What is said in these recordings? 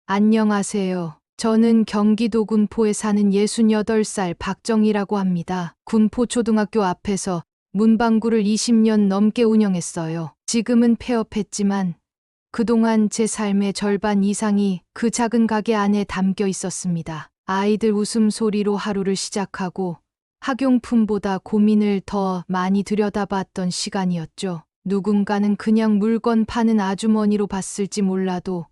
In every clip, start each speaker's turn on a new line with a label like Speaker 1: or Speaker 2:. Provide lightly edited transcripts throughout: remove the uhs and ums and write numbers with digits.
Speaker 1: 안녕하세요. 저는 경기도 군포에 사는 68살 박정희라고 합니다. 군포초등학교 앞에서 문방구를 20년 넘게 운영했어요. 지금은 폐업했지만 그동안 제 삶의 절반 이상이 그 작은 가게 안에 담겨 있었습니다. 아이들 웃음소리로 하루를 시작하고 학용품보다 고민을 더 많이 들여다봤던 시간이었죠. 누군가는 그냥 물건 파는 아주머니로 봤을지 몰라도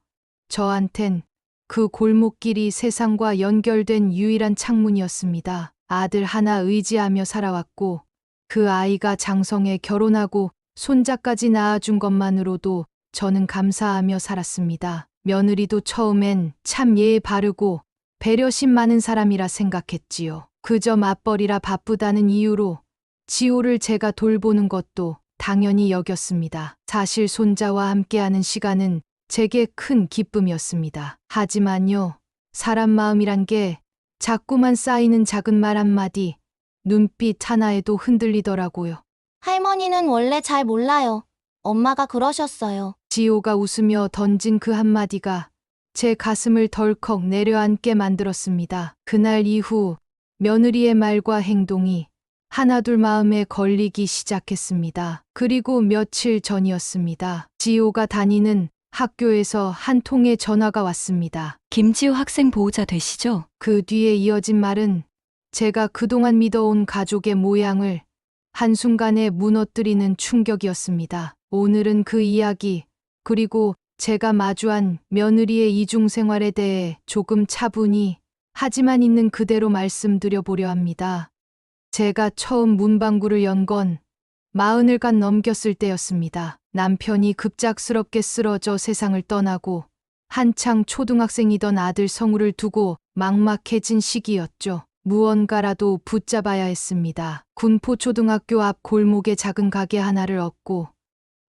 Speaker 1: 저한텐 그 골목길이 세상과 연결된 유일한 창문이었습니다. 아들 하나 의지하며 살아왔고 그 아이가 장성에 결혼하고 손자까지 낳아준 것만으로도 저는 감사하며 살았습니다. 며느리도 처음엔 참 예의 바르고 배려심 많은 사람이라 생각했지요. 그저 맞벌이라 바쁘다는 이유로 지호를 제가 돌보는 것도 당연히 여겼습니다. 사실 손자와 함께하는 시간은 제게 큰 기쁨이었습니다. 하지만요, 사람 마음이란 게 자꾸만 쌓이는 작은 말 한마디, 눈빛 하나에도 흔들리더라고요.
Speaker 2: 할머니는 원래 잘 몰라요. 엄마가 그러셨어요.
Speaker 1: 지호가 웃으며 던진 그 한마디가 제 가슴을 덜컥 내려앉게 만들었습니다. 그날 이후 며느리의 말과 행동이 하나둘 마음에 걸리기 시작했습니다. 그리고 며칠 전이었습니다. 지호가 다니는 학교에서 한 통의 전화가 왔습니다.
Speaker 3: 김지호 학생 보호자 되시죠?
Speaker 1: 그 뒤에 이어진 말은 제가 그동안 믿어온 가족의 모양을 한순간에 무너뜨리는 충격이었습니다. 오늘은 그 이야기, 그리고 제가 마주한 며느리의 이중생활에 대해 조금 차분히 하지만 있는 그대로 말씀드려 보려 합니다. 제가 처음 문방구를 연 건 40을 간 넘겼을 때였습니다. 남편이 급작스럽게 쓰러져 세상을 떠나고 한창 초등학생이던 아들 성우를 두고 막막해진 시기였죠. 무언가라도 붙잡아야 했습니다. 군포초등학교 앞 골목에 작은 가게 하나를 얻고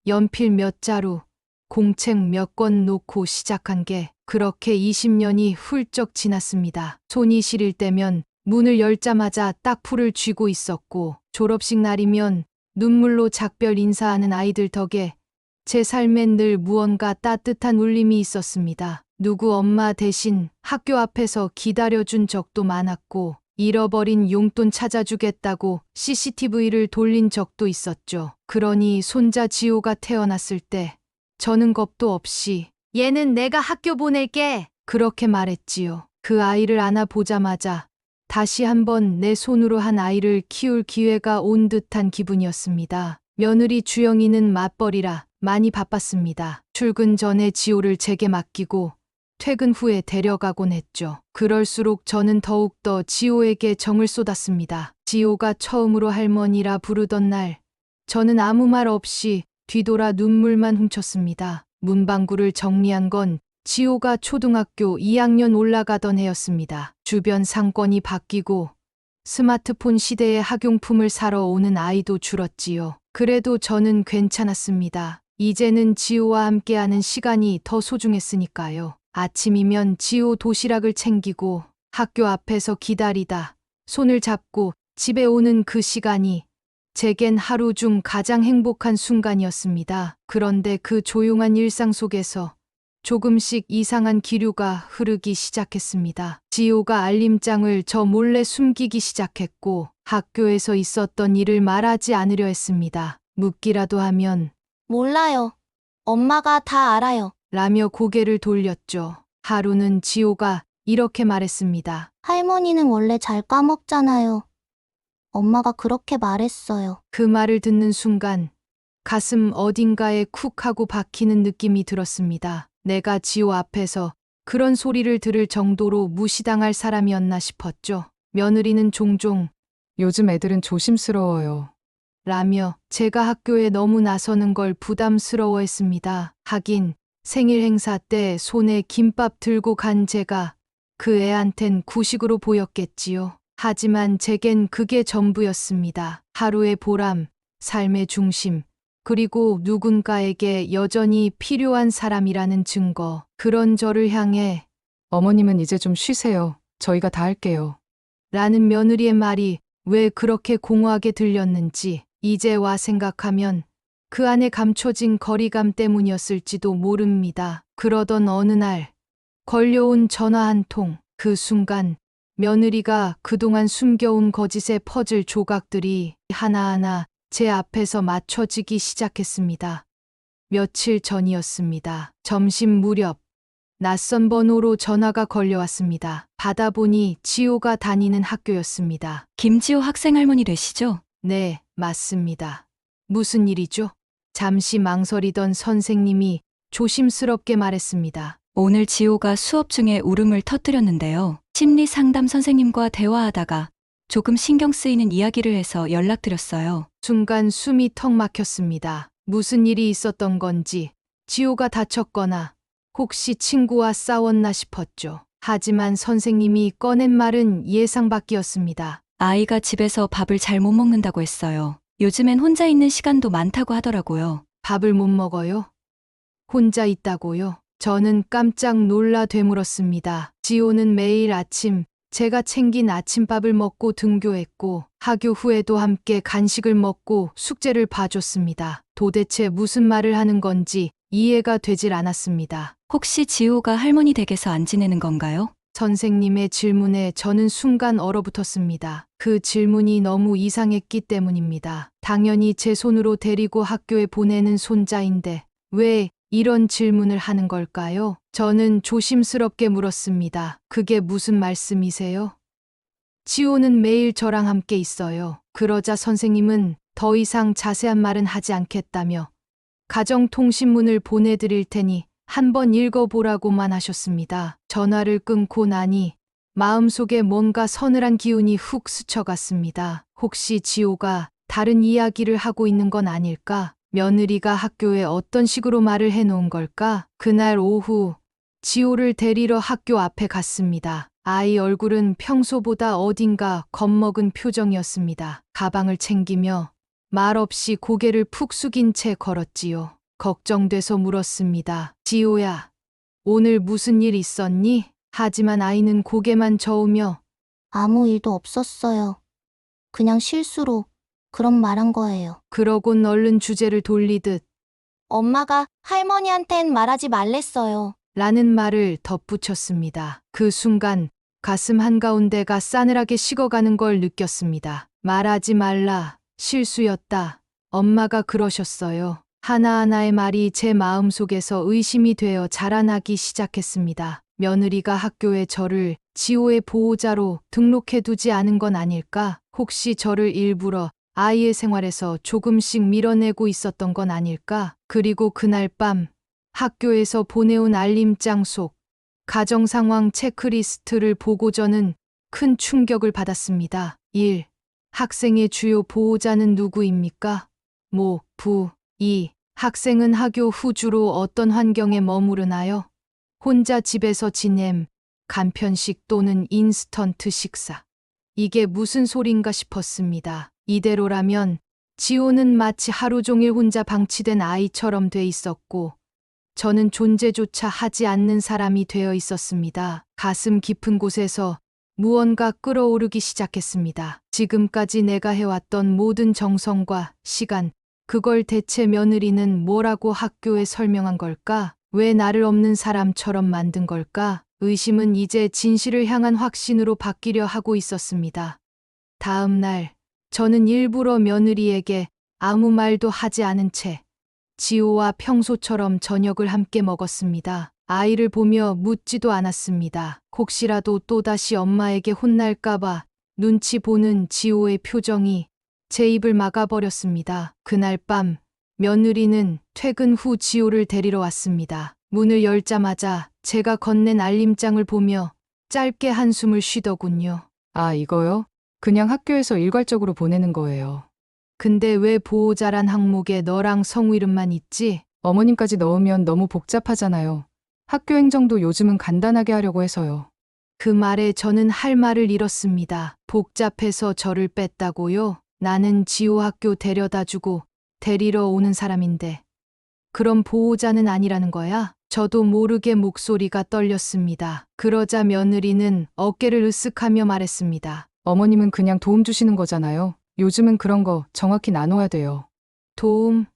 Speaker 1: 연필 몇 자루, 공책 몇 권 놓고 시작한 게 그렇게 20년이 훌쩍 지났습니다. 손이 시릴 때면 문을 열자마자 딱 풀을 쥐고 있었고 졸업식 날이면 눈물로 작별 인사하는 아이들 덕에 제 삶엔 늘 무언가 따뜻한 울림이 있었습니다. 누구 엄마 대신 학교 앞에서 기다려준 적도 많았고 잃어버린 용돈 찾아주겠다고 CCTV를 돌린 적도 있었죠. 그러니 손자 지호가 태어났을 때 저는 겁도 없이 얘는 내가 학교 보낼게 그렇게 말했지요. 그 아이를 안아보자마자 다시 한번 내 손으로 한 아이를 키울 기회가 온 듯한 기분이었습니다. 며느리 주영이는 맞벌이라 많이 바빴습니다. 출근 전에 지호를 제게 맡기고 퇴근 후에 데려가곤 했죠. 그럴수록 저는 더욱더 지호에게 정을 쏟았습니다. 지호가 처음으로 할머니라 부르던 날, 저는 아무 말 없이 뒤돌아 눈물만 훔쳤습니다. 문방구를 정리한 건 지호가 초등학교 2학년 올라가던 해였습니다. 주변 상권이 바뀌고 스마트폰 시대에 학용품을 사러 오는 아이도 줄었지요. 그래도 저는 괜찮았습니다. 이제는 지호와 함께하는 시간이 더 소중했으니까요. 아침이면 지호 도시락을 챙기고 학교 앞에서 기다리다 손을 잡고 집에 오는 그 시간이 제겐 하루 중 가장 행복한 순간이었습니다. 그런데 그 조용한 일상 속에서 조금씩 이상한 기류가 흐르기 시작했습니다. 지호가 알림장을 저 몰래 숨기기 시작했고 학교에서 있었던 일을 말하지 않으려 했습니다. 묻기라도 하면
Speaker 2: 몰라요. 엄마가 다 알아요.
Speaker 1: 라며 고개를 돌렸죠. 하루는 지호가 이렇게 말했습니다.
Speaker 2: 할머니는 원래 잘 까먹잖아요. 엄마가 그렇게 말했어요.
Speaker 1: 그 말을 듣는 순간 가슴 어딘가에 쿡 하고 박히는 느낌이 들었습니다. 내가 지호 앞에서 그런 소리를 들을 정도로 무시당할 사람이었나 싶었죠. 며느리는 종종 요즘 애들은 조심스러워요 라며 제가 학교에 너무 나서는 걸 부담스러워했습니다. 하긴 생일 행사 때 손에 김밥 들고 간 제가 그 애한텐 구식으로 보였겠지요. 하지만 제겐 그게 전부였습니다. 하루의 보람, 삶의 중심, 그리고 누군가에게 여전히 필요한 사람이라는 증거. 그런 저를 향해 어머님은 이제 좀 쉬세요. 저희가 다 할게요. 라는 며느리의 말이 왜 그렇게 공허하게 들렸는지 이제 와 생각하면 그 안에 감춰진 거리감 때문이었을지도 모릅니다. 그러던 어느 날 걸려온 전화 한 통. 그 순간 며느리가 그동안 숨겨온 거짓의 퍼즐 조각들이 하나하나 제 앞에서 맞춰지기 시작했습니다. 며칠 전이었습니다. 점심 무렵 낯선 번호로 전화가 걸려왔습니다. 받아보니 지호가 다니는 학교였습니다.
Speaker 3: 김지호 학생 할머니 되시죠?
Speaker 1: 네, 맞습니다. 무슨 일이죠? 잠시 망설이던 선생님이 조심스럽게 말했습니다.
Speaker 3: 오늘 지호가 수업 중에 울음을 터뜨렸는데요. 심리 상담 선생님과 대화하다가 조금 신경 쓰이는 이야기를 해서 연락드렸어요.
Speaker 1: 순간 숨이 턱 막혔습니다. 무슨 일이 있었던 건지, 지호가 다쳤거나 혹시 친구와 싸웠나 싶었죠. 하지만 선생님이 꺼낸 말은 예상 밖이었습니다.
Speaker 3: 아이가 집에서 밥을 잘 못 먹는다고 했어요. 요즘엔 혼자 있는 시간도 많다고 하더라고요.
Speaker 1: 밥을 못 먹어요? 혼자 있다고요? 저는 깜짝 놀라 되물었습니다. 지호는 매일 아침 제가 챙긴 아침밥을 먹고 등교했고 학교 후에도 함께 간식을 먹고 숙제를 봐줬습니다. 도대체 무슨 말을 하는 건지 이해가 되질 않았습니다.
Speaker 3: 혹시 지호가 할머니 댁에서 안 지내는 건가요?
Speaker 1: 선생님의 질문에 저는 순간 얼어붙었습니다. 그 질문이 너무 이상했기 때문입니다. 당연히 제 손으로 데리고 학교에 보내는 손자인데 왜 이런 질문을 하는 걸까요? 저는 조심스럽게 물었습니다. 그게 무슨 말씀이세요? 지호는 매일 저랑 함께 있어요. 그러자 선생님은 더 이상 자세한 말은 하지 않겠다며 가정통신문을 보내드릴 테니 한번 읽어보라고만 하셨습니다. 전화를 끊고 나니 마음속에 뭔가 서늘한 기운이 훅 스쳐갔습니다. 혹시 지호가 다른 이야기를 하고 있는 건 아닐까? 며느리가 학교에 어떤 식으로 말을 해놓은 걸까? 그날 오후 지호를 데리러 학교 앞에 갔습니다. 아이 얼굴은 평소보다 어딘가 겁먹은 표정이었습니다. 가방을 챙기며 말없이 고개를 푹 숙인 채 걸었지요. 걱정돼서 물었습니다. 지호야, 오늘 무슨 일 있었니? 하지만 아이는 고개만 저으며
Speaker 2: 아무 일도 없었어요. 그냥 실수로 그런 말한 거예요.
Speaker 1: 그러곤 얼른 주제를 돌리듯
Speaker 2: 엄마가 할머니한텐 말하지 말랬어요.
Speaker 1: 라는 말을 덧붙였습니다. 그 순간 가슴 한가운데가 싸늘하게 식어가는 걸 느꼈습니다. 말하지 말라. 실수였다. 엄마가 그러셨어요. 하나하나의 말이 제 마음속에서 의심이 되어 자라나기 시작했습니다. 며느리가 학교에 저를 지호의 보호자로 등록해두지 않은 건 아닐까? 혹시 저를 일부러 아이의 생활에서 조금씩 밀어내고 있었던 건 아닐까? 그리고 그날 밤 학교에서 보내온 알림장 속 가정 상황 체크리스트를 보고 저는 큰 충격을 받았습니다. 1. 학생의 주요 보호자는 누구입니까? 모, 부. 2. 학생은 학교 후 주로 어떤 환경에 머무르나요? 혼자 집에서 지냄, 간편식 또는 인스턴트 식사. 이게 무슨 소린가 싶었습니다. 이대로라면 지호는 마치 하루 종일 혼자 방치된 아이처럼 돼 있었고 저는 존재조차 하지 않는 사람이 되어 있었습니다. 가슴 깊은 곳에서 무언가 끓어오르기 시작했습니다. 지금까지 내가 해왔던 모든 정성과 시간, 그걸 대체 며느리는 뭐라고 학교에 설명한 걸까? 왜 나를 없는 사람처럼 만든 걸까? 의심은 이제 진실을 향한 확신으로 바뀌려 하고 있었습니다. 다음 날, 저는 일부러 며느리에게 아무 말도 하지 않은 채 지호와 평소처럼 저녁을 함께 먹었습니다. 아이를 보며 묻지도 않았습니다. 혹시라도 또다시 엄마에게 혼날까봐 눈치 보는 지호의 표정이 제 입을 막아버렸습니다. 그날 밤 며느리는 퇴근 후 지호를 데리러 왔습니다. 문을 열자마자 제가 건넨 알림장을 보며 짧게 한숨을 쉬더군요.
Speaker 4: 아, 이거요? 그냥 학교에서 일괄적으로 보내는 거예요.
Speaker 1: 근데 왜 보호자란 항목에 너랑 성우 이름만 있지?
Speaker 4: 어머님까지 넣으면 너무 복잡하잖아요. 학교 행정도 요즘은 간단하게 하려고 해서요.
Speaker 1: 그 말에 저는 할 말을 잃었습니다. 복잡해서 저를 뺐다고요? 나는 지호 학교 데려다주고 데리러 오는 사람인데. 그럼 보호자는 아니라는 거야? 저도 모르게 목소리가 떨렸습니다. 그러자 며느리는 어깨를 으쓱하며 말했습니다.
Speaker 4: 어머님은 그냥 도움 주시는 거잖아요. 요즘은 그런 거 정확히 나눠야 돼요.
Speaker 1: 도움?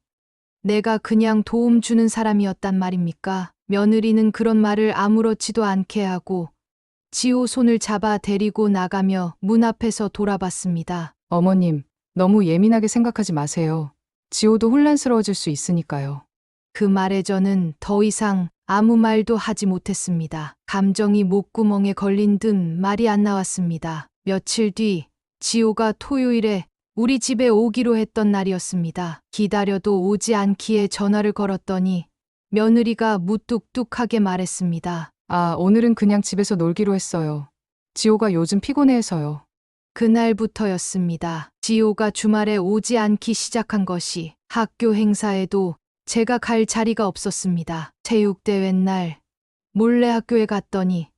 Speaker 1: 내가 그냥 도움 주는 사람이었단 말입니까? 며느리는 그런 말을 아무렇지도 않게 하고 지호 손을 잡아 데리고 나가며 문 앞에서 돌아봤습니다.
Speaker 4: 어머님, 너무 예민하게 생각하지 마세요. 지호도 혼란스러워질 수 있으니까요.
Speaker 1: 그 말에 저는 더 이상 아무 말도 하지 못했습니다. 감정이 목구멍에 걸린 듯 말이 안 나왔습니다. 며칠 뒤 지호가 토요일에 우리 집에 오기로 했던 날이었습니다. 기다려도 오지 않기에 전화를 걸었더니 며느리가 무뚝뚝하게 말했습니다.
Speaker 4: 아, 오늘은 그냥 집에서 놀기로 했어요. 지호가 요즘 피곤해해서요.
Speaker 1: 그날부터였습니다. 지호가 주말에 오지 않기 시작한 것이 학교 행사에도 제가 갈 자리가 없었습니다. 체육대회 날 몰래 학교에 갔더니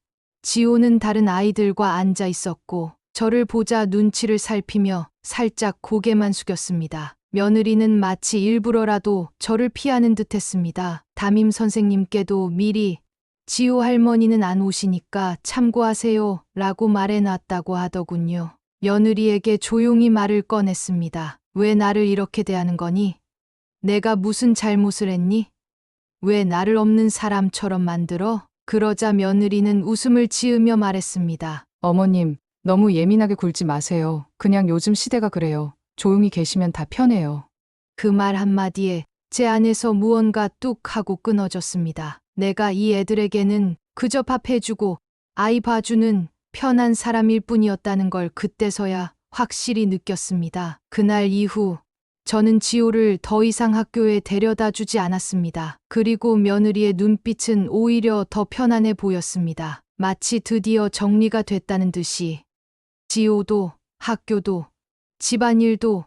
Speaker 1: 지호는 다른 아이들과 앉아 있었고 저를 보자 눈치를 살피며 살짝 고개만 숙였습니다. 며느리는 마치 일부러라도 저를 피하는 듯 했습니다. 담임 선생님께도 미리 지호 할머니는 안 오시니까 참고하세요 라고 말해놨다고 하더군요. 며느리에게 조용히 말을 꺼냈습니다. 왜 나를 이렇게 대하는 거니? 내가 무슨 잘못을 했니? 왜 나를 없는 사람처럼 만들어? 그러자 며느리는 웃음을 지으며 말했습니다.
Speaker 4: 어머님, 너무 예민하게 굴지 마세요. 그냥 요즘 시대가 그래요. 조용히 계시면 다 편해요.
Speaker 1: 그 말 한마디에 제 안에서 무언가 뚝 하고 끊어졌습니다. 내가 이 애들에게는 그저 밥 해주고 아이 봐주는 편한 사람일 뿐이었다는 걸 그때서야 확실히 느꼈습니다. 그날 이후 저는 지호를 더 이상 학교에 데려다 주지 않았습니다. 그리고 며느리의 눈빛은 오히려 더 편안해 보였습니다. 마치 드디어 정리가 됐다는 듯이. 지호도 학교도 집안일도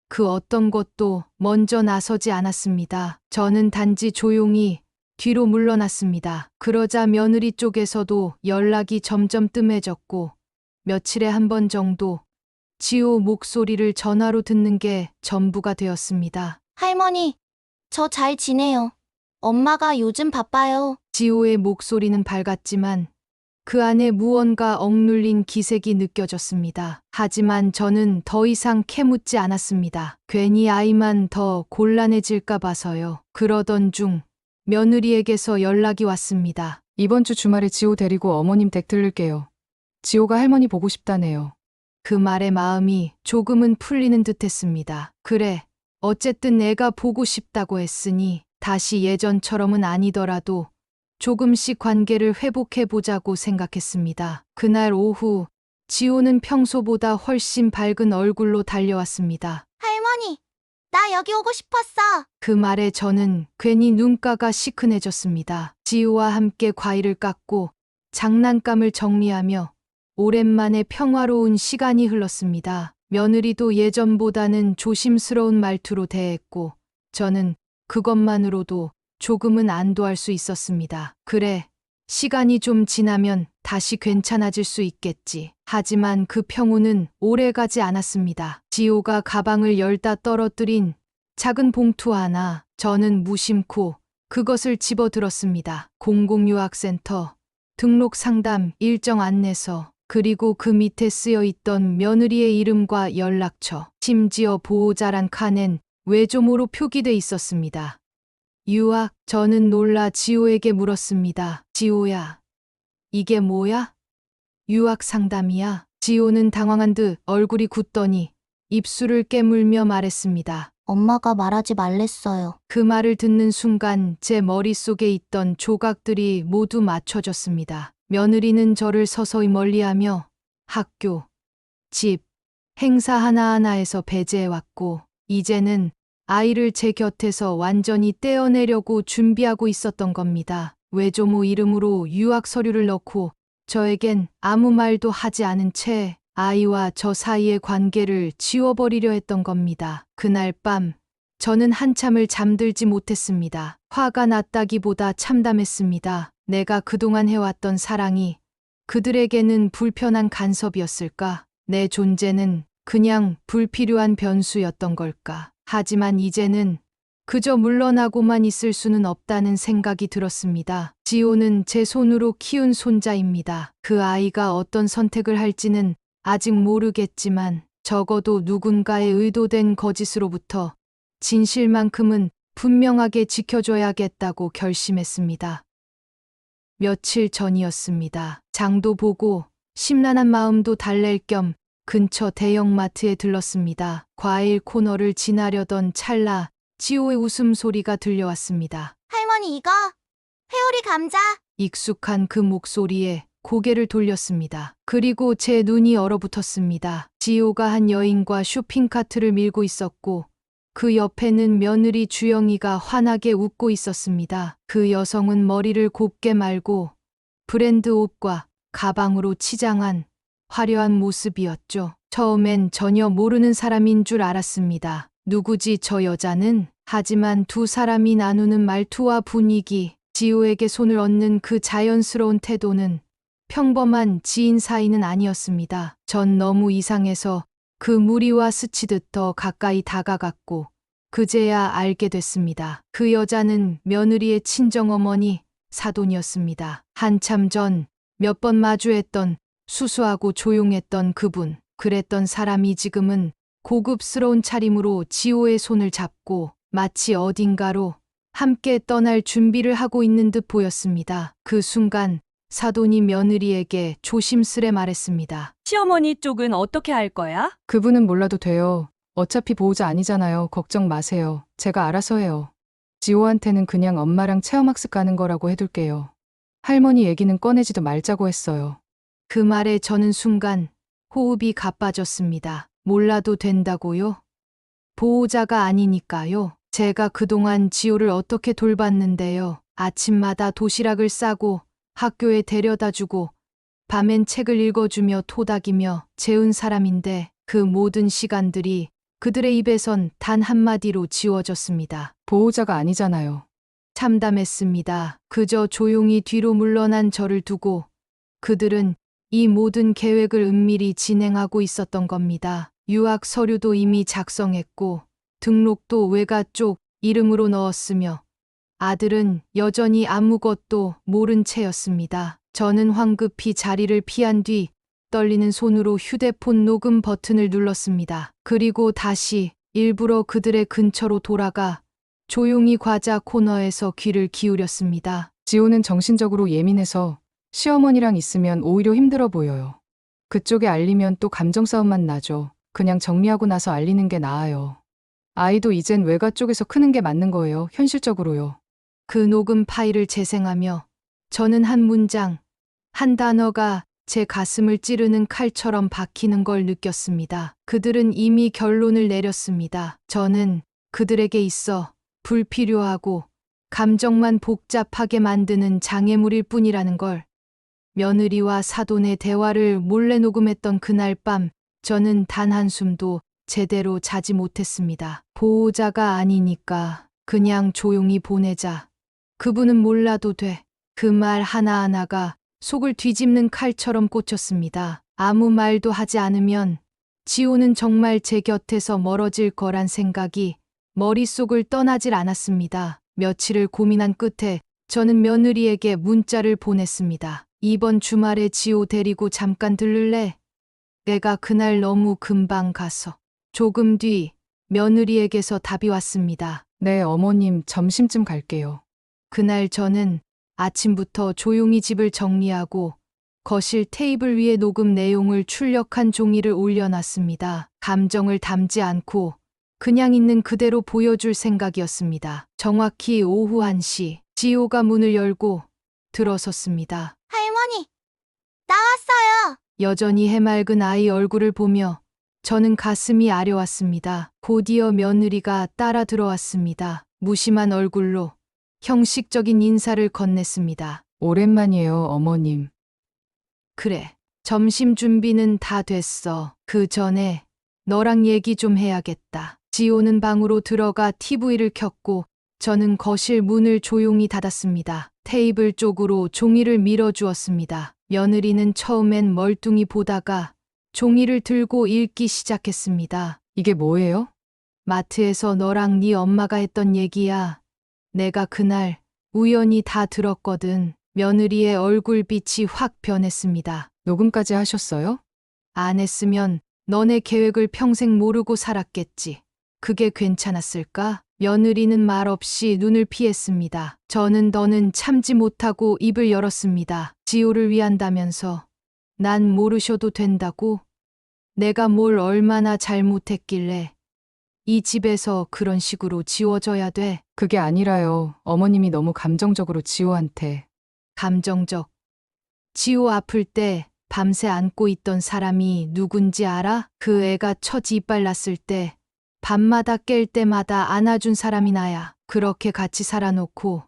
Speaker 1: 그 어떤 것도 먼저 나서지 않았습니다. 저는 단지 조용히 뒤로 물러났습니다. 그러자 며느리 쪽에서도 연락이 점점 뜸해졌고 며칠에 한 번 정도 지호 목소리를 전화로 듣는 게 전부가 되었습니다.
Speaker 2: 할머니, 저 잘 지내요. 엄마가 요즘 바빠요.
Speaker 1: 지호의 목소리는 밝았지만 그 안에 무언가 억눌린 기색이 느껴졌습니다. 하지만 저는 더 이상 캐묻지 않았습니다. 괜히 아이만 더 곤란해질까 봐서요. 그러던 중 며느리에게서 연락이 왔습니다.
Speaker 4: 이번 주 주말에 지호 데리고 어머님 댁 들를게요. 지호가 할머니 보고 싶다네요.
Speaker 1: 그 말에 마음이 조금은 풀리는 듯했습니다. 그래, 어쨌든 내가 보고 싶다고 했으니 다시 예전처럼은 아니더라도 조금씩 관계를 회복해보자고 생각했습니다. 그날 오후 지호는 평소보다 훨씬 밝은 얼굴로 달려왔습니다.
Speaker 2: 할머니, 나 여기 오고 싶었어.
Speaker 1: 그 말에 저는 괜히 눈가가 시큰해졌습니다. 지우와 함께 과일을 깎고 장난감을 정리하며 오랜만에 평화로운 시간이 흘렀습니다. 며느리도 예전보다는 조심스러운 말투로 대했고 저는 그것만으로도 조금은 안도할 수 있었습니다. 그래, 시간이 좀 지나면 다시 괜찮아질 수 있겠지. 하지만 그 평온은 오래가지 않았습니다. 지호가 가방을 열다 떨어뜨린 작은 봉투 하나, 저는 무심코 그것을 집어들었습니다. 공공유학센터, 등록 상담, 일정 안내서, 그리고 그 밑에 쓰여 있던 며느리의 이름과 연락처, 심지어 보호자란 칸엔 외조모로 표기돼 있었습니다. 유학, 저는 놀라 지호에게 물었습니다. 지호야, 이게 뭐야? 유학 상담이야? 지호는 당황한 듯 얼굴이 굳더니 입술을 깨물며 말했습니다.
Speaker 2: 엄마가 말하지 말랬어요.
Speaker 1: 그 말을 듣는 순간 제 머릿속에 있던 조각들이 모두 맞춰졌습니다. 며느리는 저를 서서히 멀리하며 학교, 집, 행사 하나하나에서 배제해왔고 이제는 아이를 제 곁에서 완전히 떼어내려고 준비하고 있었던 겁니다. 외조모 이름으로 유학 서류를 넣고 저에겐 아무 말도 하지 않은 채 아이와 저 사이의 관계를 지워버리려 했던 겁니다. 그날 밤 저는 한참을 잠들지 못했습니다. 화가 났다기보다 참담했습니다. 내가 그동안 해왔던 사랑이 그들에게는 불편한 간섭이었을까? 내 존재는 그냥 불필요한 변수였던 걸까? 하지만 이제는 그저 물러나고만 있을 수는 없다는 생각이 들었습니다. 지호는 제 손으로 키운 손자입니다. 그 아이가 어떤 선택을 할지는 아직 모르겠지만 적어도 누군가의 의도된 거짓으로부터 진실만큼은 분명하게 지켜줘야겠다고 결심했습니다. 며칠 전이었습니다. 장도 보고 심란한 마음도 달랠 겸 근처 대형마트에 들렀습니다. 과일 코너를 지나려던 찰나 지호의 웃음소리가 들려왔습니다.
Speaker 2: 할머니 이거 회오리 감자.
Speaker 1: 익숙한 그 목소리에 고개를 돌렸습니다. 그리고 제 눈이 얼어붙었습니다. 지호가 한 여인과 쇼핑카트를 밀고 있었고 그 옆에는 며느리 주영이가 환하게 웃고 있었습니다. 그 여성은 머리를 곱게 말고 브랜드 옷과 가방으로 치장한 화려한 모습이었죠. 처음엔 전혀 모르는 사람인 줄 알았습니다. 누구지 저 여자는? 하지만 두 사람이 나누는 말투와 분위기, 지호에게 손을 얹는 그 자연스러운 태도는 평범한 지인 사이는 아니었습니다. 전 너무 이상해서 그 무리와 스치듯 더 가까이 다가갔고 그제야 알게 됐습니다. 그 여자는 며느리의 친정어머니 사돈이었습니다. 한참 전 몇 번 마주했던 수수하고 조용했던 그분. 그랬던 사람이 지금은 고급스러운 차림으로 지호의 손을 잡고 마치 어딘가로 함께 떠날 준비를 하고 있는 듯 보였습니다. 그 순간 사돈이 며느리에게 조심스레 말했습니다.
Speaker 5: 시어머니 쪽은 어떻게 할 거야?
Speaker 4: 그분은 몰라도 돼요. 어차피 보호자 아니잖아요. 걱정 마세요. 제가 알아서 해요. 지호한테는 그냥 엄마랑 체험학습 가는 거라고 해둘게요. 할머니 얘기는 꺼내지도 말자고 했어요.
Speaker 1: 그 말에 저는 순간 호흡이 가빠졌습니다. 몰라도 된다고요? 보호자가 아니니까요. 제가 그동안 지호를 어떻게 돌봤는데요. 아침마다 도시락을 싸고 학교에 데려다주고 밤엔 책을 읽어주며 토닥이며 재운 사람인데 그 모든 시간들이 그들의 입에선 단 한마디로 지워졌습니다.
Speaker 4: 보호자가 아니잖아요.
Speaker 1: 참담했습니다. 그저 조용히 뒤로 물러난 저를 두고 그들은 이 모든 계획을 은밀히 진행하고 있었던 겁니다. 유학 서류도 이미 작성했고 등록도 외가 쪽 이름으로 넣었으며 아들은 여전히 아무것도 모른 채였습니다. 저는 황급히 자리를 피한 뒤 떨리는 손으로 휴대폰 녹음 버튼을 눌렀습니다. 그리고 다시 일부러 그들의 근처로 돌아가 조용히 과자 코너에서 귀를 기울였습니다.
Speaker 4: 지호는 정신적으로 예민해서 시어머니랑 있으면 오히려 힘들어 보여요. 그쪽에 알리면 또 감정 싸움만 나죠. 그냥 정리하고 나서 알리는 게 나아요. 아이도 이젠 외가 쪽에서 크는 게 맞는 거예요. 현실적으로요.
Speaker 1: 그 녹음 파일을 재생하며 저는 한 문장, 한 단어가 제 가슴을 찌르는 칼처럼 박히는 걸 느꼈습니다. 그들은 이미 결론을 내렸습니다. 저는 그들에게 있어 불필요하고 감정만 복잡하게 만드는 장애물일 뿐이라는 걸. 며느리와 사돈의 대화를 몰래 녹음했던 그날 밤 저는 단 한숨도 제대로 자지 못했습니다. 보호자가 아니니까 그냥 조용히 보내자. 그분은 몰라도 돼. 그 말 하나하나가 속을 뒤집는 칼처럼 꽂혔습니다. 아무 말도 하지 않으면 지호는 정말 제 곁에서 멀어질 거란 생각이 머릿속을 떠나질 않았습니다. 며칠을 고민한 끝에 저는 며느리에게 문자를 보냈습니다. 이번 주말에 지호 데리고 잠깐 들를래? 내가 그날 너무 금방 가서. 조금 뒤 며느리에게서 답이 왔습니다.
Speaker 4: 네, 어머님, 점심쯤 갈게요.
Speaker 1: 그날 저는 아침부터 조용히 집을 정리하고 거실 테이블 위에 녹음 내용을 출력한 종이를 올려놨습니다. 감정을 담지 않고 그냥 있는 그대로 보여줄 생각이었습니다. 정확히 오후 1시, 지호가 문을 열고 들어섰습니다.
Speaker 2: 할머니, 나왔어요.
Speaker 1: 여전히 해맑은 아이 얼굴을 보며 저는 가슴이 아려왔습니다. 곧이어 며느리가 따라 들어왔습니다. 무심한 얼굴로 형식적인 인사를 건넸습니다.
Speaker 4: 오랜만이에요, 어머님.
Speaker 1: 그래, 점심 준비는 다 됐어. 그 전에 너랑 얘기 좀 해야겠다. 지호는 방으로 들어가 TV를 켰고 저는 거실 문을 조용히 닫았습니다. 테이블 쪽으로 종이를 밀어주었습니다. 며느리는 처음엔 멀뚱히 보다가 종이를 들고 읽기 시작했습니다.
Speaker 4: 이게 뭐예요?
Speaker 1: 마트에서 너랑 네 엄마가 했던 얘기야. 내가 그날 우연히 다 들었거든. 며느리의 얼굴빛이 확 변했습니다.
Speaker 4: 녹음까지 하셨어요?
Speaker 1: 안 했으면 너네 계획을 평생 모르고 살았겠지. 그게 괜찮았을까? 며느리는 말없이 눈을 피했습니다. 저는 더는 참지 못하고 입을 열었습니다. 지호를 위한다면서 난 모르셔도 된다고? 내가 뭘 얼마나 잘못했길래 이 집에서 그런 식으로 지워져야 돼?
Speaker 4: 그게 아니라요. 어머님이 너무 감정적으로 지호한테.
Speaker 1: 감정적. 지호 아플 때 밤새 안고 있던 사람이 누군지 알아? 그 애가 첫 이빨 났을 때 밤마다 깰 때마다 안아준 사람이 나야. 그렇게 같이 살아놓고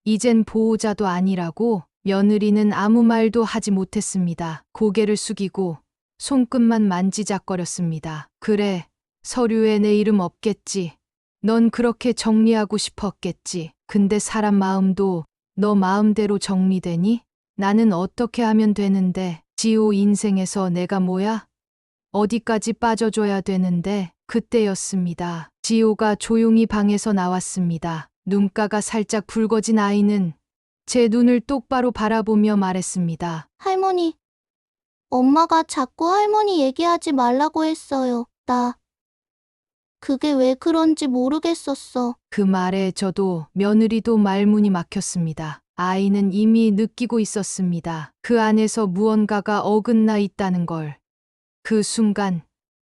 Speaker 1: 이젠 보호자도 아니라고? 며느리는 아무 말도 하지 못했습니다. 고개를 숙이고 손끝만 만지작거렸습니다. 그래, 서류에 내 이름 없겠지. 넌 그렇게 정리하고 싶었겠지. 근데 사람 마음도 너 마음대로 정리되니? 나는 어떻게 하면 되는데? 지호 인생에서 내가 뭐야? 어디까지 빠져줘야 되는데? 그때였습니다. 지호가 조용히 방에서 나왔습니다. 눈가가 살짝 붉어진 아이는 제 눈을 똑바로 바라보며 말했습니다.
Speaker 2: 할머니, 엄마가 자꾸 할머니 얘기하지 말라고 했어요. 나 그게 왜 그런지 모르겠었어.
Speaker 1: 그 말에 저도 며느리도 말문이 막혔습니다. 아이는 이미 느끼고 있었습니다. 그 안에서 무언가가 어긋나 있다는 걸. 그 순간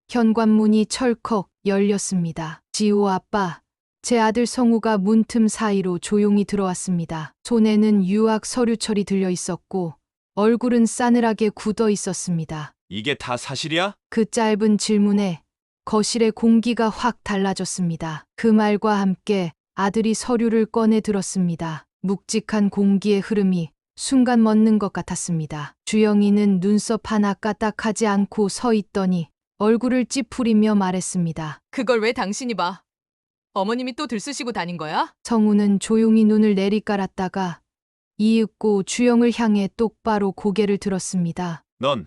Speaker 1: 현관문이 철컥 열렸습니다. 지호 아빠, 제 아들 성우가 문틈 사이로 조용히 들어왔습니다. 손에는 유학 서류철이 들려 있었고 얼굴은 싸늘하게 굳어 있었습니다.
Speaker 6: 이게 다 사실이야?
Speaker 1: 그 짧은 질문에 거실의 공기가 확 달라졌습니다. 그 말과 함께 아들이 서류를 꺼내 들었습니다. 묵직한 공기의 흐름이 순간 멎는 것 같았습니다. 주영이는 눈썹 하나 까딱하지 않고 서 있더니 얼굴을 찌푸리며 말했습니다.
Speaker 5: 그걸 왜 당신이 봐? 어머님이 또 들쑤시고 다닌 거야?
Speaker 1: 성우는 조용히 눈을 내리깔았다가 이윽고 주영을 향해 똑바로 고개를 들었습니다.
Speaker 6: 넌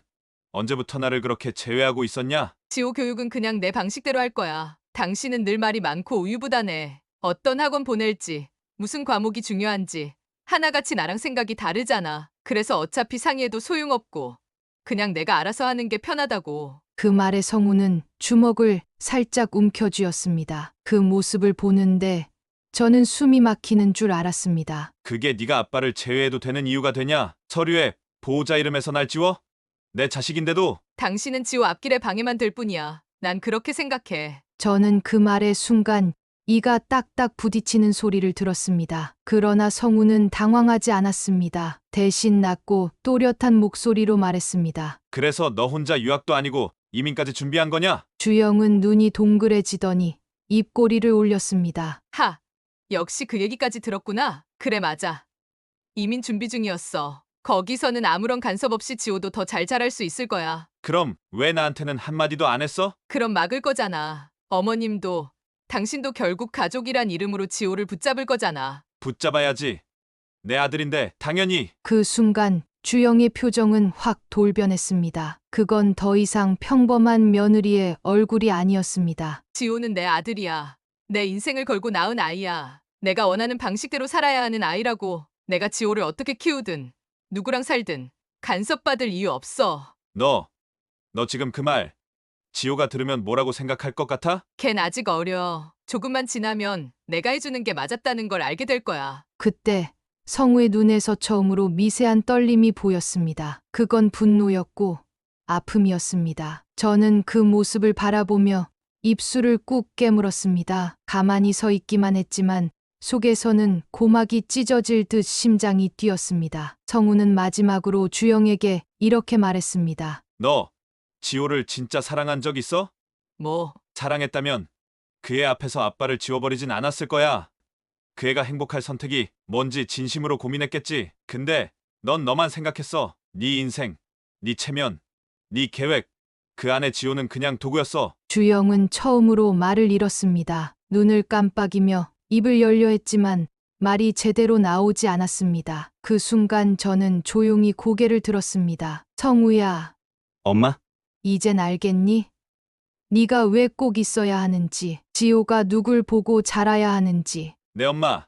Speaker 6: 언제부터 나를 그렇게 제외하고 있었냐?
Speaker 5: 지호 교육은 그냥 내 방식대로 할 거야. 당신은 늘 말이 많고 우유부단해. 어떤 학원 보낼지, 무슨 과목이 중요한지 하나같이 나랑 생각이 다르잖아. 그래서 어차피 상의해도 소용없고 그냥 내가 알아서 하는 게 편하다고.
Speaker 1: 그 말에 성우는 주먹을 살짝 움켜쥐었습니다. 그 모습을 보는데 저는 숨이 막히는 줄 알았습니다.
Speaker 6: 그게 네가 아빠를 제외해도 되는 이유가 되냐? 서류에 보호자 이름에서 날 지워? 내 자식인데도.
Speaker 5: 당신은 지호 앞길에 방해만 될 뿐이야. 난 그렇게 생각해.
Speaker 1: 저는 그 말의 순간 이가 딱딱 부딪히는 소리를 들었습니다. 그러나 성우는 당황하지 않았습니다. 대신 낮고 또렷한 목소리로 말했습니다.
Speaker 6: 그래서 너 혼자 유학도 아니고 이민까지 준비한 거냐?
Speaker 1: 주영은 눈이 동그래지더니 입꼬리를 올렸습니다.
Speaker 5: 하! 역시 그 얘기까지 들었구나. 그래 맞아. 이민 준비 중이었어. 거기서는 아무런 간섭 없이 지호도 더 잘 자랄 수 있을 거야.
Speaker 6: 그럼 왜 나한테는 한마디도 안 했어?
Speaker 5: 그럼 막을 거잖아. 어머님도 당신도 결국 가족이란 이름으로 지호를 붙잡을 거잖아.
Speaker 6: 붙잡아야지. 내 아들인데 당연히.
Speaker 1: 그 순간 주영의 표정은 확 돌변했습니다. 그건 더 이상 평범한 며느리의 얼굴이 아니었습니다.
Speaker 5: 지호는 내 아들이야. 내 인생을 걸고 낳은 아이야. 내가 원하는 방식대로 살아야 하는 아이라고. 내가 지호를 어떻게 키우든 누구랑 살든 간섭받을 이유 없어.
Speaker 6: 너 지금 그 말 지호가 들으면 뭐라고 생각할 것 같아?
Speaker 5: 걘 아직 어려. 조금만 지나면 내가 해주는 게 맞았다는 걸 알게 될 거야.
Speaker 1: 그때 성우의 눈에서 처음으로 미세한 떨림이 보였습니다. 그건 분노였고 아픔이었습니다. 저는 그 모습을 바라보며 입술을 꾹 깨물었습니다. 가만히 서 있기만 했지만 속에서는 고막이 찢어질 듯 심장이 뛰었습니다. 성우는 마지막으로 주영에게 이렇게 말했습니다.
Speaker 6: 너 지호를 진짜 사랑한 적 있어?
Speaker 5: 뭐,
Speaker 6: 사랑했다면 그 애 앞에서 아빠를 지워버리진 않았을 거야. 그 애가 행복할 선택이 뭔지 진심으로 고민했겠지. 근데 넌 너만 생각했어. 네 인생, 네 체면, 네 계획. 그 안에 지호는 그냥 도구였어.
Speaker 1: 주영은 처음으로 말을 잃었습니다. 눈을 깜빡이며 입을 열려 했지만 말이 제대로 나오지 않았습니다. 그 순간 저는 조용히 고개를 들었습니다. 성우야,
Speaker 6: 엄마?
Speaker 1: 이젠 알겠니? 네가 왜 꼭 있어야 하는지, 지호가 누굴 보고 자라야 하는지.
Speaker 6: 네 엄마.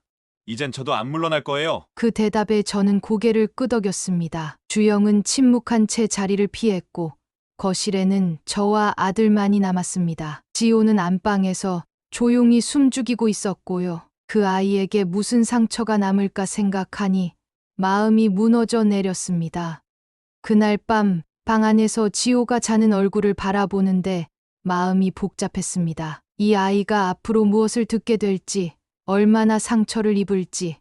Speaker 6: 이젠 저도 안 물러날 거예요.
Speaker 1: 그 대답에 저는 고개를 끄덕였습니다. 주영은 침묵한 채 자리를 피했고 거실에는 저와 아들만이 남았습니다. 지호는 안방에서 조용히 숨죽이고 있었고요. 그 아이에게 무슨 상처가 남을까 생각하니 마음이 무너져 내렸습니다. 그날 밤 방 안에서 지호가 자는 얼굴을 바라보는데 마음이 복잡했습니다. 이 아이가 앞으로 무엇을 듣게 될지, 얼마나 상처를 입을지,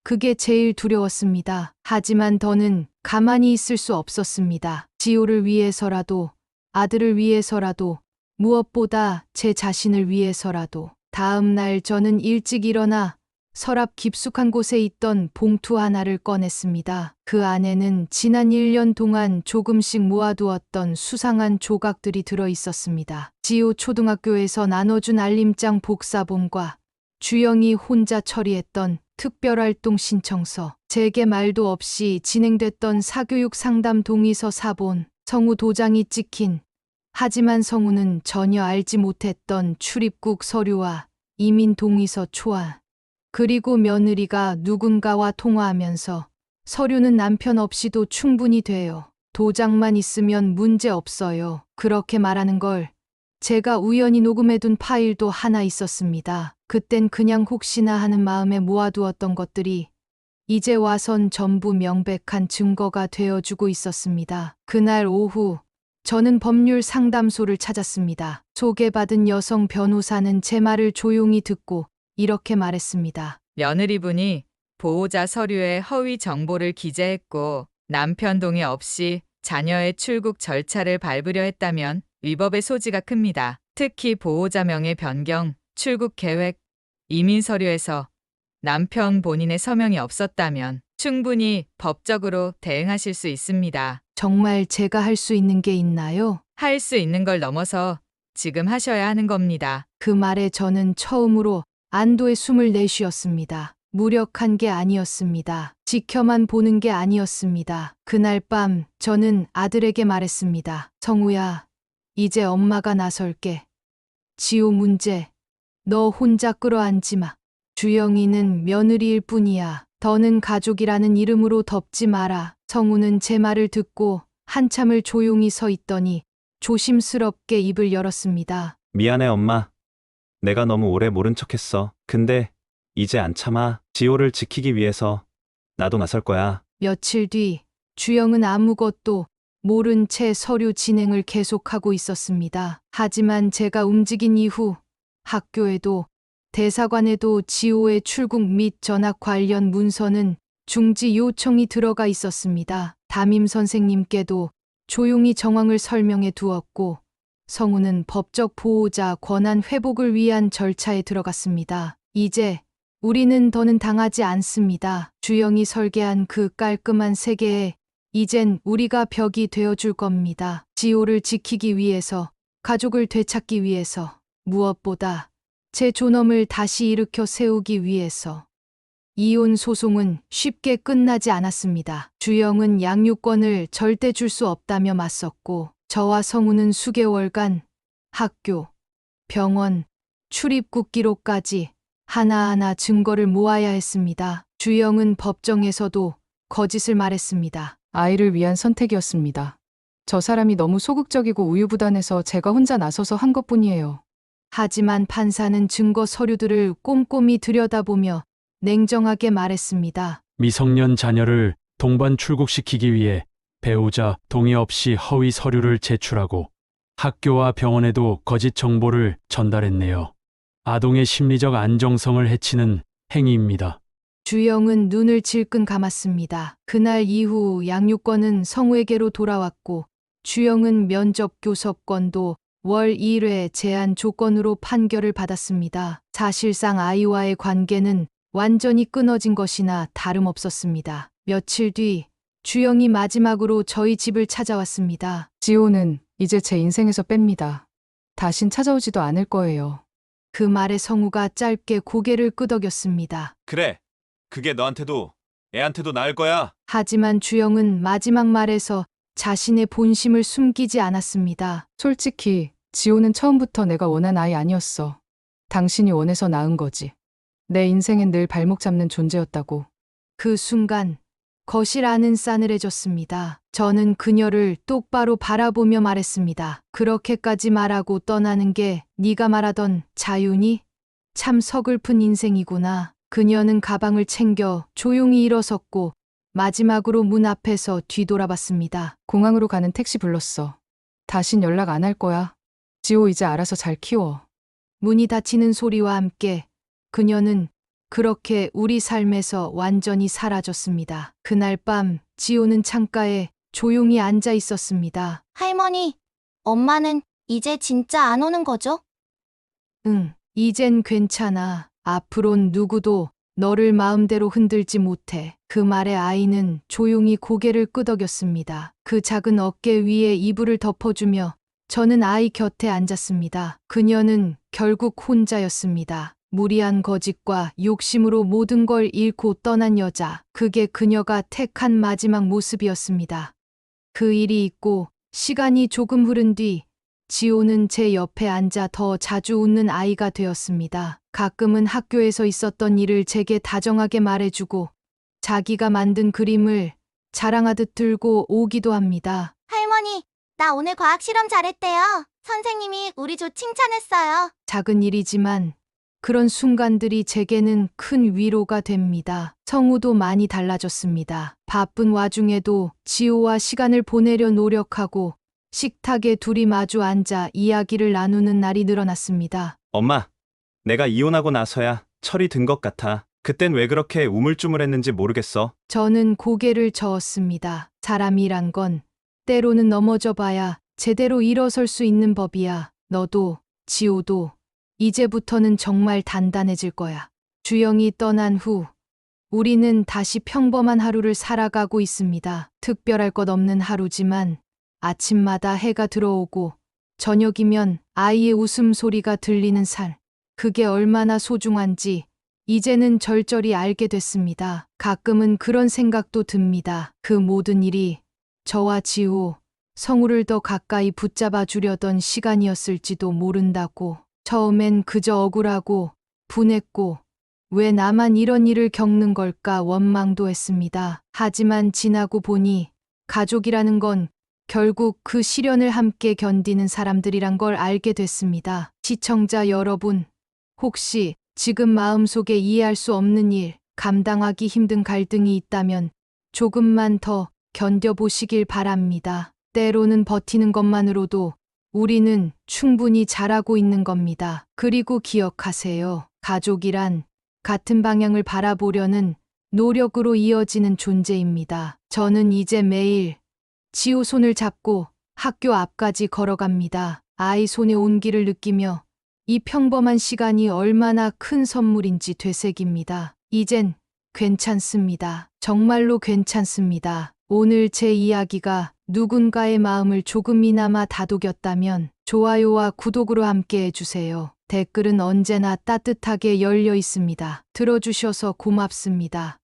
Speaker 1: 그게 제일 두려웠습니다. 하지만 더는 가만히 있을 수 없었습니다. 지호를 위해서라도, 아들을 위해서라도, 무엇보다 제 자신을 위해서라도. 다음 날 저는 일찍 일어나 서랍 깊숙한 곳에 있던 봉투 하나를 꺼냈습니다. 그 안에는 지난 1년 동안 조금씩 모아두었던 수상한 조각들이 들어 있었습니다. 지호 초등학교에서 나눠준 알림장 복사본과 주영이 혼자 처리했던 특별활동 신청서, 제게 말도 없이 진행됐던 사교육 상담 동의서 사본, 성우 도장이 찍힌, 하지만 성우는 전혀 알지 못했던 출입국 서류와 이민 동의서 초안, 그리고 며느리가 누군가와 통화하면서 서류는 남편 없이도 충분히 돼요. 도장만 있으면 문제 없어요. 그렇게 말하는 걸 제가 우연히 녹음해둔 파일도 하나 있었습니다. 그땐 그냥 혹시나 하는 마음에 모아두었던 것들이 이제 와선 전부 명백한 증거가 되어주고 있었습니다. 그날 오후 저는 법률 상담소를 찾았습니다. 소개받은 여성 변호사는 제 말을 조용히 듣고 이렇게 말했습니다.
Speaker 5: 며느리분이 보호자 서류에 허위 정보를 기재했고 남편 동의 없이 자녀의 출국 절차를 밟으려 했다면 위법의 소지가 큽니다. 특히 보호자 명의 변경, 출국 계획, 이민 서류에서 남편 본인의 서명이 없었다면 충분히 법적으로 대응하실 수 있습니다.
Speaker 1: 정말 제가 할 수 있는 게 있나요?
Speaker 5: 할 수 있는 걸 넘어서 지금 하셔야 하는 겁니다.
Speaker 1: 그 말에 저는 처음으로 안도의 숨을 내쉬었습니다. 무력한 게 아니었습니다. 지켜만 보는 게 아니었습니다. 그날 밤 저는 아들에게 말했습니다. 성우야, 이제 엄마가 나설게. 지호 문제, 너 혼자 끌어안지 마. 주영이는 며느리일 뿐이야. 더는 가족이라는 이름으로 덮지 마라. 성우는 제 말을 듣고 한참을 조용히 서 있더니 조심스럽게 입을 열었습니다.
Speaker 7: 미안해, 엄마. 내가 너무 오래 모른 척했어. 근데 이제 안 참아. 지호를 지키기 위해서 나도 나설 거야.
Speaker 1: 며칠 뒤 주영은 아무것도 모른 채 서류 진행을 계속하고 있었습니다. 하지만 제가 움직인 이후 학교에도 대사관에도 지호의 출국 및 전학 관련 문서는 중지 요청이 들어가 있었습니다. 담임 선생님께도 조용히 정황을 설명해 두었고 성우는 법적 보호자 권한 회복을 위한 절차에 들어갔습니다. 이제 우리는 더는 당하지 않습니다. 주영이 설계한 그 깔끔한 세계에 이젠 우리가 벽이 되어줄 겁니다. 지호를 지키기 위해서, 가족을 되찾기 위해서, 무엇보다 제 존엄을 다시 일으켜 세우기 위해서. 이혼 소송은 쉽게 끝나지 않았습니다. 주영은 양육권을 절대 줄 수 없다며 맞섰고 저와 성우는 수개월간 학교, 병원, 출입국 기록까지 하나하나 증거를 모아야 했습니다. 주영은 법정에서도 거짓을 말했습니다.
Speaker 4: 아이를 위한 선택이었습니다. 저 사람이 너무 소극적이고 우유부단해서 제가 혼자 나서서 한 것뿐이에요.
Speaker 1: 하지만 판사는 증거 서류들을 꼼꼼히 들여다보며 냉정하게 말했습니다.
Speaker 8: 미성년 자녀를 동반 출국시키기 위해 배우자 동의 없이 허위 서류를 제출하고 학교와 병원에도 거짓 정보를 전달했네요. 아동의 심리적 안정성을 해치는 행위입니다.
Speaker 1: 주영은 눈을 질끈 감았습니다. 그날 이후 양육권은 성우에게로 돌아왔고 주영은 면접 교섭권도 월 1회 제한 조건으로 판결을 받았습니다. 사실상 아이와의 관계는 완전히 끊어진 것이나 다름없었습니다. 며칠 뒤 주영이 마지막으로 저희 집을 찾아왔습니다.
Speaker 4: 지호는 이제 제 인생에서 뺍니다. 다신 찾아오지도 않을 거예요.
Speaker 1: 그 말에 성우가 짧게 고개를 끄덕였습니다.
Speaker 6: 그래. 그게 너한테도 애한테도 나을 거야.
Speaker 1: 하지만 주영은 마지막 말에서 자신의 본심을 숨기지 않았습니다.
Speaker 4: 솔직히 지호는 처음부터 내가 원한 아이 아니었어. 당신이 원해서 낳은 거지. 내 인생엔 늘 발목 잡는 존재였다고.
Speaker 1: 그 순간 거실 안은 싸늘해졌습니다. 저는 그녀를 똑바로 바라보며 말했습니다. 그렇게까지 말하고 떠나는 게 네가 말하던 자유니? 참 서글픈 인생이구나. 그녀는 가방을 챙겨 조용히 일어섰고 마지막으로 문 앞에서 뒤돌아봤습니다.
Speaker 4: 공항으로 가는 택시 불렀어. 다신 연락 안 할 거야. 지호 이제 알아서 잘 키워.
Speaker 1: 문이 닫히는 소리와 함께 그녀는 그렇게 우리 삶에서 완전히 사라졌습니다. 그날 밤 지호는 창가에 조용히 앉아 있었습니다.
Speaker 2: 할머니, 엄마는 이제 진짜 안 오는 거죠?
Speaker 1: 응, 이젠 괜찮아. 앞으론 누구도 너를 마음대로 흔들지 못해. 그 말에 아이는 조용히 고개를 끄덕였습니다. 그 작은 어깨 위에 이불을 덮어주며 저는 아이 곁에 앉았습니다. 그녀는 결국 혼자였습니다. 무리한 거짓과 욕심으로 모든 걸 잃고 떠난 여자. 그게 그녀가 택한 마지막 모습이었습니다. 그 일이 있고 시간이 조금 흐른 뒤 지호는 제 옆에 앉아 더 자주 웃는 아이가 되었습니다. 가끔은 학교에서 있었던 일을 제게 다정하게 말해주고 자기가 만든 그림을 자랑하듯 들고 오기도 합니다.
Speaker 2: 할머니, 나 오늘 과학 실험 잘했대요. 선생님이 우리 조 칭찬했어요.
Speaker 1: 작은 일이지만 그런 순간들이 제게는 큰 위로가 됩니다. 성우도 많이 달라졌습니다. 바쁜 와중에도 지호와 시간을 보내려 노력하고 식탁에 둘이 마주 앉아 이야기를 나누는 날이 늘어났습니다.
Speaker 7: 엄마, 내가 이혼하고 나서야 철이 든 것 같아. 그땐 왜 그렇게 우물쭈물했는지 모르겠어.
Speaker 1: 저는 고개를 저었습니다. 사람이란 건 때로는 넘어져 봐야 제대로 일어설 수 있는 법이야. 너도, 지호도 이제부터는 정말 단단해질 거야. 주영이 떠난 후 우리는 다시 평범한 하루를 살아가고 있습니다. 특별할 것 없는 하루지만 아침마다 해가 들어오고 저녁이면 아이의 웃음소리가 들리는 삶. 그게 얼마나 소중한지 이제는 절절히 알게 됐습니다. 가끔은 그런 생각도 듭니다. 그 모든 일이 저와 지호, 성우를 더 가까이 붙잡아 주려던 시간이었을지도 모른다고. 처음엔 그저 억울하고 분했고 왜 나만 이런 일을 겪는 걸까 원망도 했습니다. 하지만 지나고 보니 가족이라는 건 결국 그 시련을 함께 견디는 사람들이란 걸 알게 됐습니다. 시청자 여러분, 혹시 지금 마음속에 이해할 수 없는 일, 감당하기 힘든 갈등이 있다면 조금만 더 견뎌보시길 바랍니다. 때로는 버티는 것만으로도 우리는 충분히 잘하고 있는 겁니다. 그리고 기억하세요. 가족이란 같은 방향을 바라보려는 노력으로 이어지는 존재입니다. 저는 이제 매일 지호 손을 잡고 학교 앞까지 걸어갑니다. 아이 손의 온기를 느끼며 이 평범한 시간이 얼마나 큰 선물인지 되새깁니다. 이젠 괜찮습니다. 정말로 괜찮습니다. 오늘 제 이야기가 누군가의 마음을 조금이나마 다독였다면 좋아요와 구독으로 함께 해주세요. 댓글은 언제나 따뜻하게 열려 있습니다. 들어주셔서 고맙습니다.